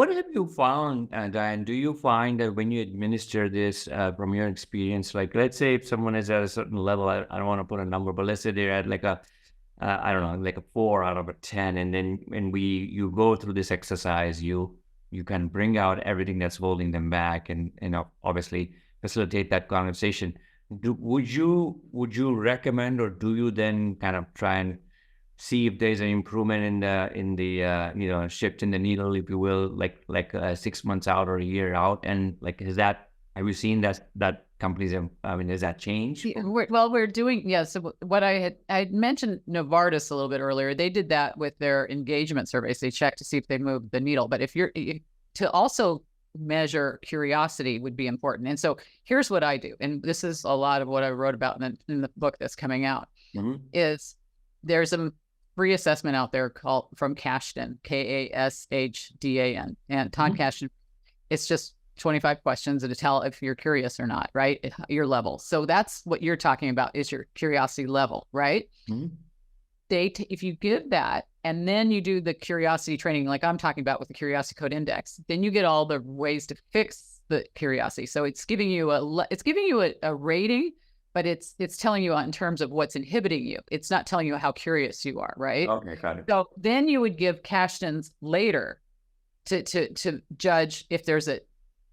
what have you found, Diane? Do you find that when you administer this, from your experience, like let's say if someone is at a certain level, I don't want to put a number, but let's say they're at like a, I don't know, like a 4 out of a 10, and then when you go through this exercise, you can bring out everything that's holding them back, and obviously facilitate that conversation. Would you recommend, or do you then kind of try and see if there's an improvement in the shift in the needle, if you will, like 6 months out or a year out, and like have you seen that companies have, I mean, has that changed? Yeah, we're doing, yeah. So what I had mentioned Novartis a little bit earlier. They did that with their engagement surveys. They checked to see if they moved the needle. But to also measure curiosity would be important. And so here's what I do, and this is a lot of what I wrote about in the book that's coming out. Is there's a free assessment out there called from Kashdan, Kashdan, and Todd Kashdan. It's just 25 questions to tell if you're curious or not, right? Your level. So that's what you're talking about, is your curiosity level, right? If you give that, and then you do the curiosity training, like I'm talking about with the Curiosity Code Index, then you get all the ways to fix the curiosity. So it's giving you a rating, but it's telling you in terms of what's inhibiting you. It's not telling you how curious you are, right? Okay, got it. So then you would give Kashdan's later to judge if there's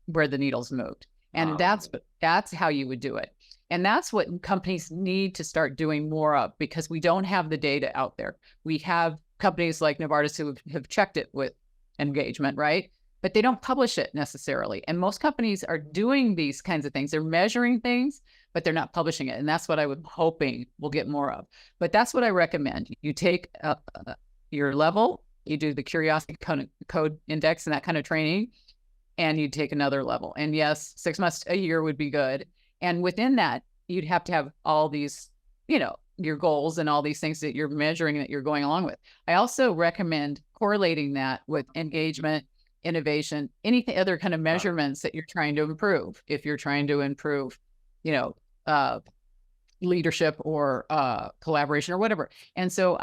where the needle's moved. And that's how you would do it. And that's what companies need to start doing more of, because we don't have the data out there. We have companies like Novartis who have checked it with engagement, right? But they don't publish it necessarily. And most companies are doing these kinds of things. They're measuring things, but they're not publishing it. And that's what I was hoping we'll get more of. But that's what I recommend. You take your level, you do the Curiosity Code Index and that kind of training, and you take another level. And yes, 6 months, a year would be good. And within that, you'd have to have all these, your goals and all these things that you're measuring that you're going along with. I also recommend correlating that with engagement, innovation, anything other kind of measurements that you're trying to improve. If you're trying to improve, leadership or collaboration or whatever. And so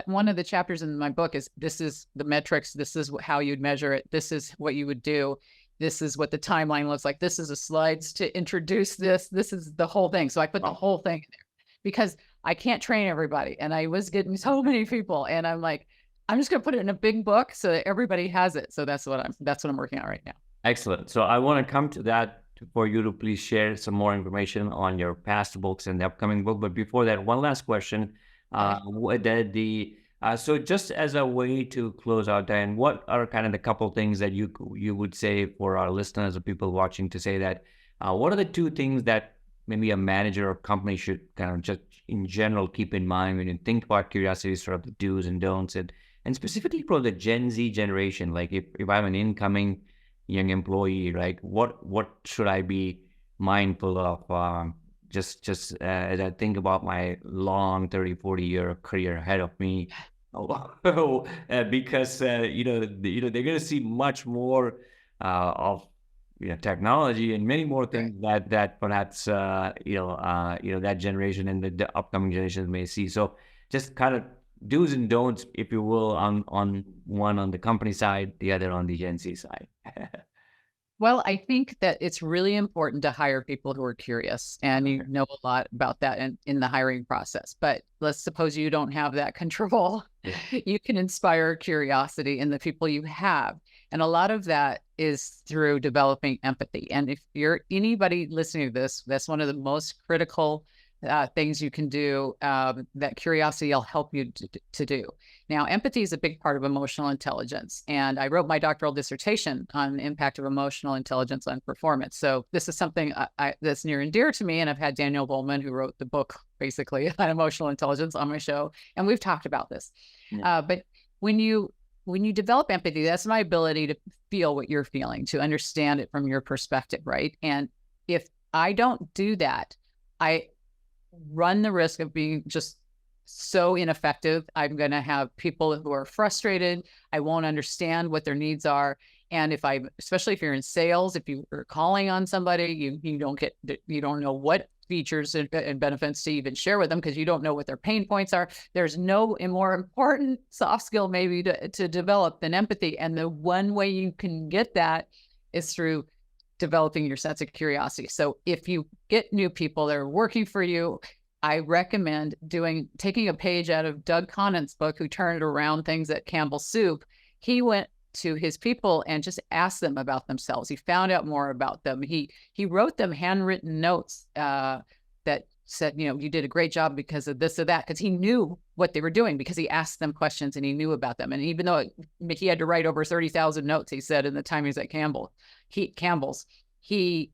one of the chapters in my book is, this is the metrics. This is how you'd measure it. This is what you would do. This is what the timeline looks like. This is the slides to introduce this. This is the whole thing. So I put the whole thing in there because I can't train everybody. And I was getting so many people, and I'm like, I'm just going to put it in a big book so that everybody has it. So that's what I'm working on right now. Excellent. So I want to come to that for you to please share some more information on your past books and the upcoming book. But before that, one last question. So just as a way to close out, Diane, what are kind of the couple things that you would say for our listeners or people watching, to say that, what are the 2 things that maybe a manager or company should kind of just in general keep in mind when you think about curiosity, sort of the do's and don'ts, and specifically for the Gen Z generation? Like if I'm an incoming young employee, right, what should I be mindful of, just as I think about my long 30-40 year career ahead of me? Because they're going to see much more of technology and many more things that perhaps that generation and the upcoming generations may see. So just kind of do's and don'ts, if you will, on one on the company side, the other on the Gen Z side. Well, I think that it's really important to hire people who are curious, and you know a lot about that in the hiring process. But let's suppose you don't have that control. You can inspire curiosity in the people you have. And a lot of that is through developing empathy. And if you're anybody listening to this, that's one of the most critical things you can do, that curiosity will help you to do. Now, empathy is a big part of emotional intelligence. And I wrote my doctoral dissertation on the impact of emotional intelligence on performance. So this is something that's near and dear to me. And I've had Daniel Goleman, who wrote the book basically on emotional intelligence, on my show. And we've talked about this. But when you develop empathy, that's my ability to feel what you're feeling, to understand it from your perspective, right? And if I don't do that, I run the risk of being just so ineffective. I'm going to have people who are frustrated. I won't understand what their needs are. And especially if you're in sales, if you are calling on somebody, you don't know what features and benefits to even share with them because you don't know what their pain points are. There's no more important soft skill maybe to develop than empathy. And the one way you can get that is through developing your sense of curiosity. So if you get new people that are working for you, I recommend taking a page out of Doug Conant's book, who turned around things at Campbell Soup. He went to his people and just asked them about themselves. He found out more about them. He wrote them handwritten notes that said, you did a great job because of this or that, because he knew what they were doing, because he asked them questions and he knew about them. And even though he had to write over 30,000 notes, he said, in the time he was at Campbell's, he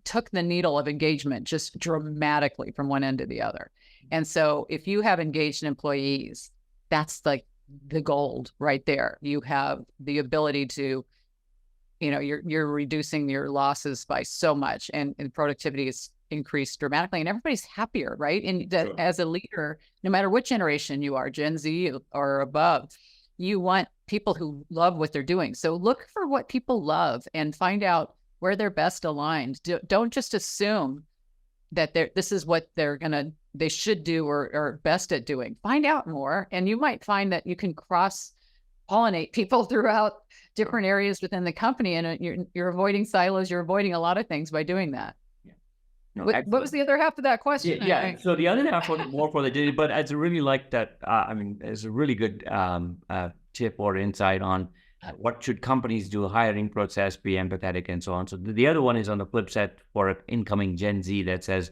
took the needle of engagement just dramatically from one end to the other. And so if you have engaged employees, that's like the gold right there. You have the ability to, you're reducing your losses by so much, and productivity is increased dramatically, and everybody's happier, right? And Sure. as a leader, no matter what generation you are, Gen Z or above, you want people who love what they're doing. So look for what people love and find out where they're best aligned. Don't just assume that this is what they should do or are best at doing. Find out more, and you might find that you can cross-pollinate people throughout different areas within the company, and you're avoiding silos. You're avoiding a lot of things by doing that. Yeah. No, What was the other half of that question? Yeah. So the other half was more for the data, but I really like that. It's a really good tip or insight on what should companies do, hiring process, be empathetic, and so on. So the other one is on the flip side for incoming Gen Z that says,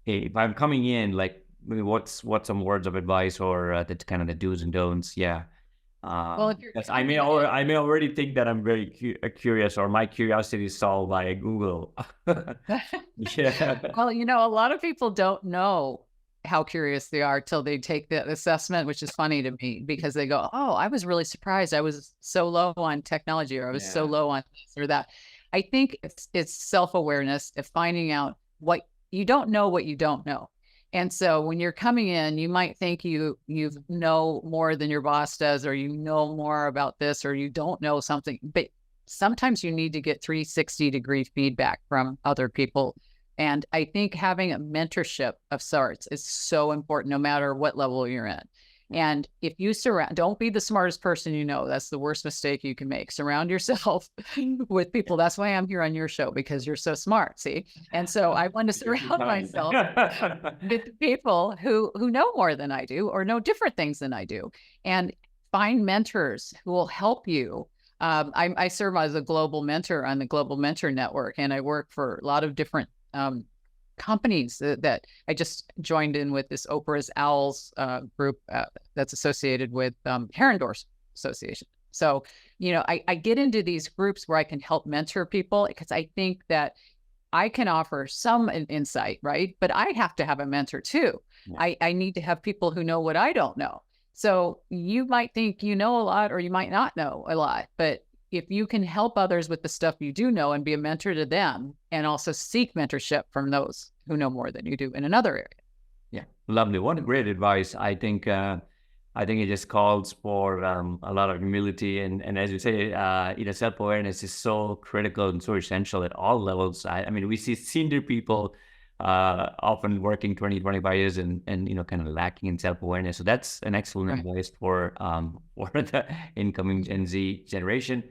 hey, if I'm coming in, like, what's some words of advice or that's kind of the do's and don'ts? Yeah. Well, if you're I may already think that I'm very curious, or my curiosity is solved by Google. Yeah. Well, a lot of people don't know how curious they are till they take the assessment, which is funny to me, because they go, oh, I was really surprised. I was so low on technology, or I was so low on this or that. I think it's self-awareness of finding out what you don't know. And so when you're coming in, you might think you know more than your boss does, or you know more about this, or you don't know something. But sometimes you need to get 360-degree feedback from other people. And I think having a mentorship of sorts is so important, no matter what level you're in. And if you don't be the smartest person you know. That's the worst mistake you can make. Surround yourself with people. That's why I'm here on your show, because you're so smart, see? And so I want to surround myself with people who know more than I do, or know different things than I do, and find mentors who will help you. I serve as a global mentor on the Global Mentor Network, and I work for a lot of different companies that I just joined in with this Oprah's Owls group that's associated with Herondor's Association. So, I get into these groups where I can help mentor people, because I think that I can offer some insight, right? But I have to have a mentor too. Yeah. I need to have people who know what I don't know. So you might think you know a lot, or you might not know a lot, but if you can help others with the stuff you do know and be a mentor to them, and also seek mentorship from those who know more than you do in another area. Yeah, lovely. What a great advice. I think it just calls for a lot of humility, and as you say, self-awareness is so critical and so essential at all levels. I mean, we see senior people often working 20, 25 years and kind of lacking in self-awareness. So that's an excellent advice for the incoming Gen Z generation.